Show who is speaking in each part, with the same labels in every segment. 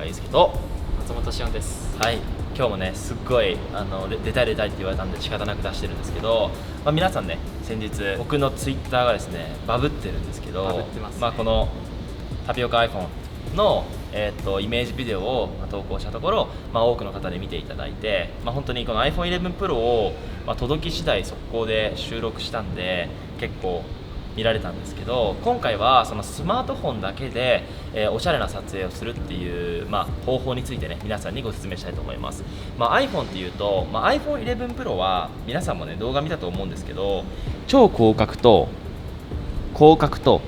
Speaker 1: 祐介と
Speaker 2: 松本志音です。
Speaker 1: はい、今日もねすっごい出たいって言われたんで仕方なく出してるんですけど、皆さんね先日僕のツイッターがですねバブってるんですけど、
Speaker 2: バブってますね。
Speaker 1: このタピオカ iPhone の、イメージビデオを投稿したところ、多くの方で見ていただいて、本当にこの iPhone 11 Pro を、届き次第速攻で収録したんで結構見られたんですけど、今回はそのスマートフォンだけで、おしゃれな撮影をするっていう、方法についてね皆さんにご説明したいと思います。iPhone っていうと、iPhone 11 Pro は皆さんもね動画見たと思うんですけど、超広角と広角と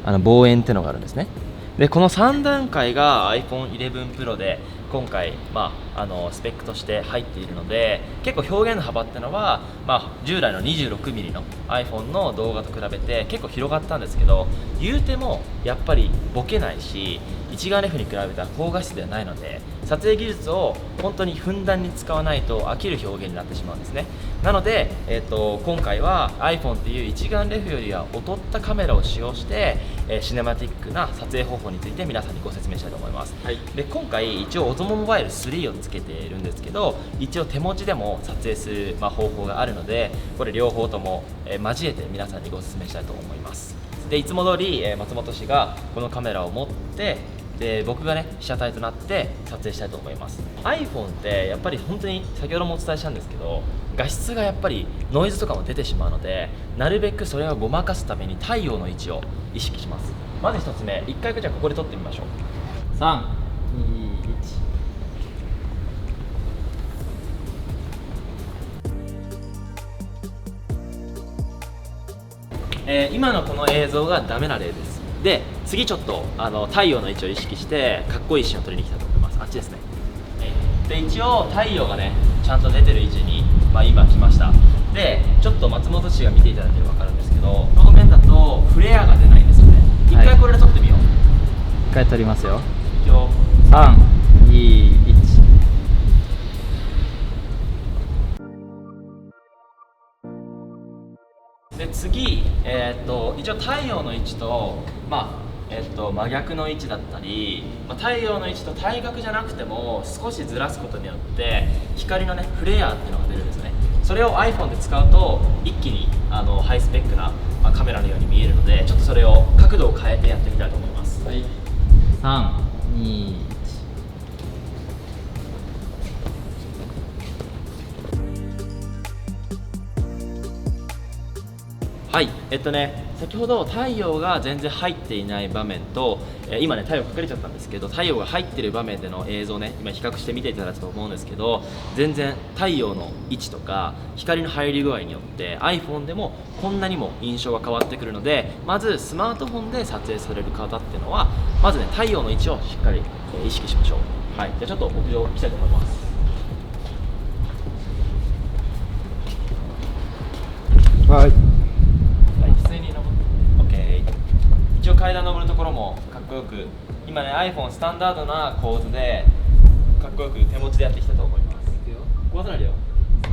Speaker 1: 望遠ってのがあるんですね。でこの3段階が iPhone 11 Pro で今回、スペックとして入っているので、結構表現の幅ってのは、従来の 26mm の iPhone の動画と比べて結構広がったんですけど、言うてもやっぱりボケないし一眼レフに比べたら高画質ではないので、撮影技術を本当にふんだんに使わないと飽きる表現になってしまうんですね。なので、今回は iPhone っていう一眼レフよりは劣ったカメラを使用して、シネマティックな撮影方法について皆さんにご説明したいと思います。
Speaker 2: はい、
Speaker 1: で今回一応 OZMO モバイル3をつけているんですけど、一応手持ちでも撮影する、方法があるので、これ両方とも、交えて皆さんにご説明したいと思います。でいつも通り、松本氏がこのカメラを持って、で僕がね被写体となって撮影したいと思います。 iPhone ってやっぱり本当に先ほどもお伝えしたんですけど、画質がやっぱりノイズとかも出てしまうので、なるべくそれをごまかすために太陽の位置を意識します。まず1つ目、1回じゃあここで撮ってみましょう。
Speaker 2: 3、2、1。
Speaker 1: 今のこの映像がダメな例です。で次ちょっと太陽の位置を意識してかっこいいシーンを撮りに来たと思います。あっちですね。で一応太陽がねちゃんと出てる位置に、今来ました。でちょっと松本氏が見ていただいて分かるんですけど、この面だとフレアが出ないんですよね。一回これで撮ってみよう。
Speaker 2: 一回撮りますよ。
Speaker 1: 今日
Speaker 2: 3、2、1。
Speaker 1: で次、一応太陽の位置と、真逆の位置だったり、太陽の位置と対角じゃなくても少しずらすことによって光のねフレアっていうのが出るんですね。それを iPhone で使うと一気にハイスペックなカメラのように見えるので、ちょっとそれを角度を変えてやってみたいと思います。
Speaker 2: はい、3、2、1。
Speaker 1: はい、先ほど太陽が全然入っていない場面と、今ね太陽隠れちゃったんですけど、太陽が入っている場面での映像ね今比較して見ていただいたと思うんですけど、全然太陽の位置とか光の入り具合によって iPhone でもこんなにも印象が変わってくるので、まずスマートフォンで撮影される方っていうのはまずね太陽の位置をしっかり意識しましょう。はい、じゃあちょっと屋上行きたいと思います。
Speaker 2: はい。
Speaker 1: 一応階段登るところもかっこよく、今ね iPhone スタンダードな構図でかっこよく手持ちでやっていきたいと思います。いくよ、壊さないでよ。3、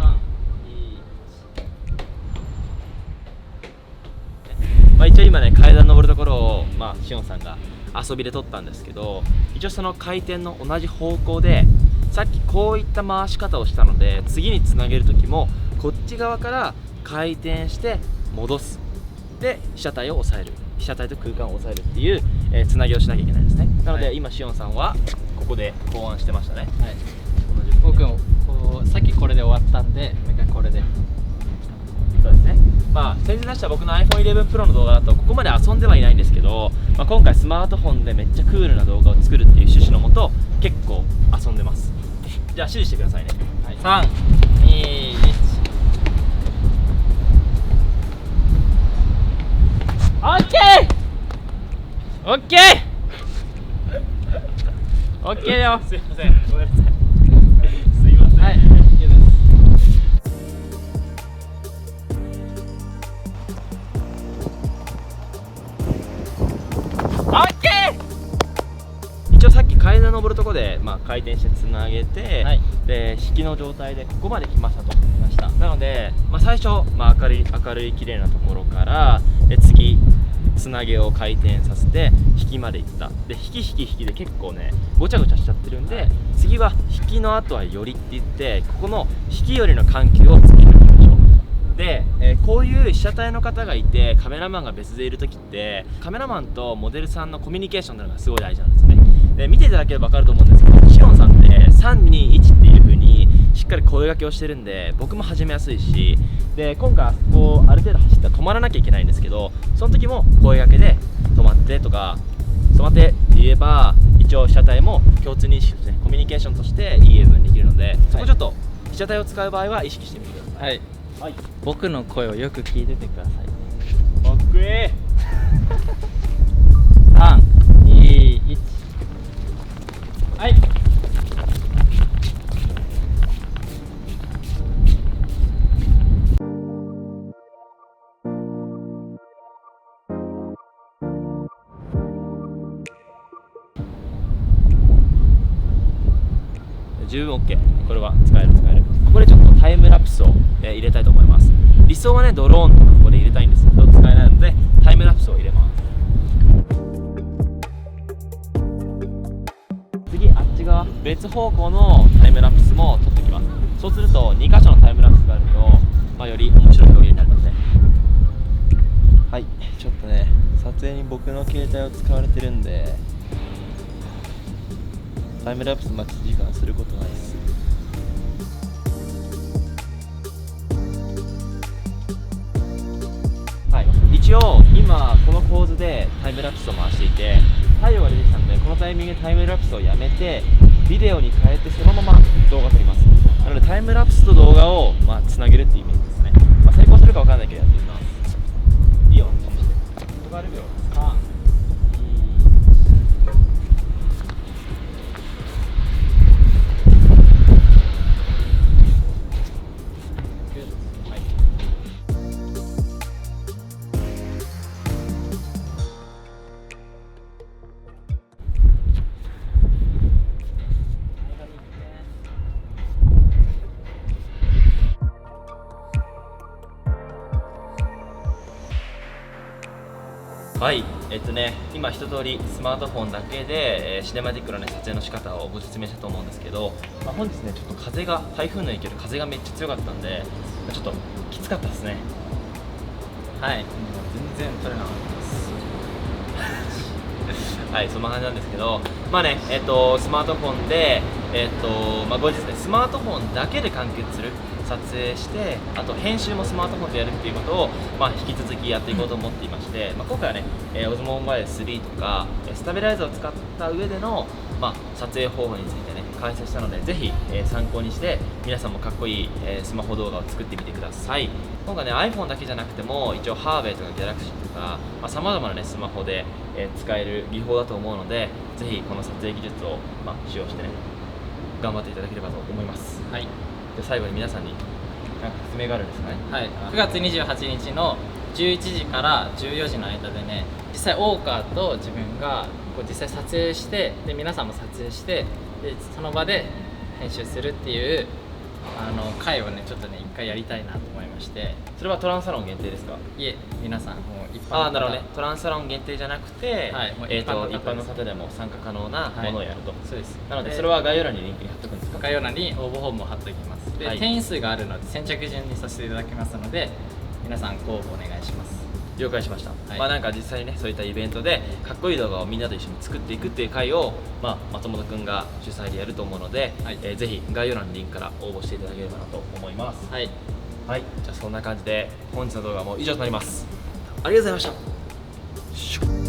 Speaker 1: 2、1。一応今ね階段登るところをしおんさんが遊びで撮ったんですけど、一応その回転の同じ方向でさっきこういった回し方をしたので、次につなげる時もこっち側から回転して戻す、で被写体を抑える、被写体と空間を抑えるっていう、つなぎをしなきゃいけないんですね。なので、今しおんさんはここで考案してましたね。
Speaker 2: はい、僕もさっきこれで終わったんで、もう一回これで。
Speaker 1: そうですね。先日出した僕の iPhone 11 Pro の動画だとここまで遊んではいないんですけど、今回スマートフォンでめっちゃクールな動画を作るっていう趣旨のもと結構遊んでます。じゃあ指示してくださいね。
Speaker 2: はい、3、2、1。オッケー、オッケー、オッケーよ。
Speaker 1: すいません、ごめんなさい。すいません。
Speaker 2: はい、いいです。
Speaker 1: オッケー。一応さっき階段登るところで、回転してつなげて、
Speaker 2: はい、
Speaker 1: で引きの状態でここまで来ましたと。なので、最初、明るい綺麗なところから次つなげを回転させて引きまでいった。で引きで結構ねごちゃごちゃしちゃってるんで、次は引きの後は寄りって言って、ここの引き寄りの緩急をつけていきましょう。で、こういう被写体の方がいてカメラマンが別でいる時って、カメラマンとモデルさんのコミュニケーションというのがすごい大事なんですね。で見ていただければ分かると思うんですけど、シオンさんって321っていう風にしっかり声掛けをしてるんで、僕も始めやすいし、で今回こうある程度走ったら止まらなきゃいけないんですけど、その時も声掛けで止まってとか、止まってって言えば一応被写体も共通認識として、コミュニケーションとしていい映像にできるので、そこちょっと被写体を使う場合は意識してみてください。
Speaker 2: はい、
Speaker 1: はい、
Speaker 2: 僕の声をよく聞いててください。
Speaker 1: かっこいい。
Speaker 2: 3、2、1。はい。
Speaker 1: 十分 OK。 これは使える。ここでちょっとタイムラプスを、入れたいと思います。理想はねドローンとかここで入れたいんですけど使えないので、タイムラプスを入れます。次あっち側別方向のタイムラプスも撮ってきます。そうすると2箇所のタイムラプスがあると、より面白い表現になるので。はい、ちょっとね撮影に僕の携帯を使われてるんで、タイムラプス待ち時間することないです。はい、一応今この構図でタイムラプスを回していて、太陽が出てきたので、このタイミングでタイムラプスをやめてビデオに変えてそのまま動画を撮ります。なのでタイムラプスと動画をつなげるっていうイメージですね。成功するかわからないけどやってみます。いいよ、ここあるよ。はい、今一通りスマートフォンだけで、シネマティックな、撮影の仕方をご説明したと思うんですけど、本日ねちょっと台風の影響で風がめっちゃ強かったんで、ちょっときつかったですね。
Speaker 2: はい、もう全然撮れなかったです。
Speaker 1: はい、そんな感じなんですけど、スマートフォンで、後日ね、スマートフォンだけで完結する撮影して、あと編集もスマートフォンでやるっていうことを、引き続きやっていこうと思っていまして、今回はね、オズモモバイル3とかスタビライザーを使った上での、撮影方法についてね解説したので、ぜひ、参考にして皆さんもかっこいい、スマホ動画を作ってみてください。今回ね iPhone だけじゃなくても、一応ハーベイとかギャラクシーとかさまざまな、スマホで、使える技法だと思うので、ぜひこの撮影技術を、使用してね頑張っていただければと思います。
Speaker 2: はい、
Speaker 1: で最後に皆さんに何か説明があるんですかね。
Speaker 2: はい、9月28日の11時から14時の間でね、実際大川と自分がこう実際撮影して、で皆さんも撮影して、でその場で編集するっていう回をねちょっとね一回やりたいなと思いまして。
Speaker 1: それはトランスサロン限定ですか？
Speaker 2: いえ、皆さんもう一般の方。
Speaker 1: なるほどね。トランスサロン限定じゃなくて、
Speaker 2: はい、もう
Speaker 1: 一般の方でも参加可能なものをやると。
Speaker 2: そうです。
Speaker 1: なのでそれは概要欄にリンクに貼っとくんですか？
Speaker 2: 概要欄に応募フォームを貼っておきます。で、定員数があるので先着順にさせていただきますので、皆さんご応募お願いします。
Speaker 1: 了解しました。なんか実際にねそういったイベントでかっこいい動画をみんなと一緒に作っていくっていう回を、松本くんが主催でやると思うので、ぜひ概要欄のリンクから応募していただければなと思います。はい、じゃあそんな感じで本日の動画も以上となります。ありがとうございました。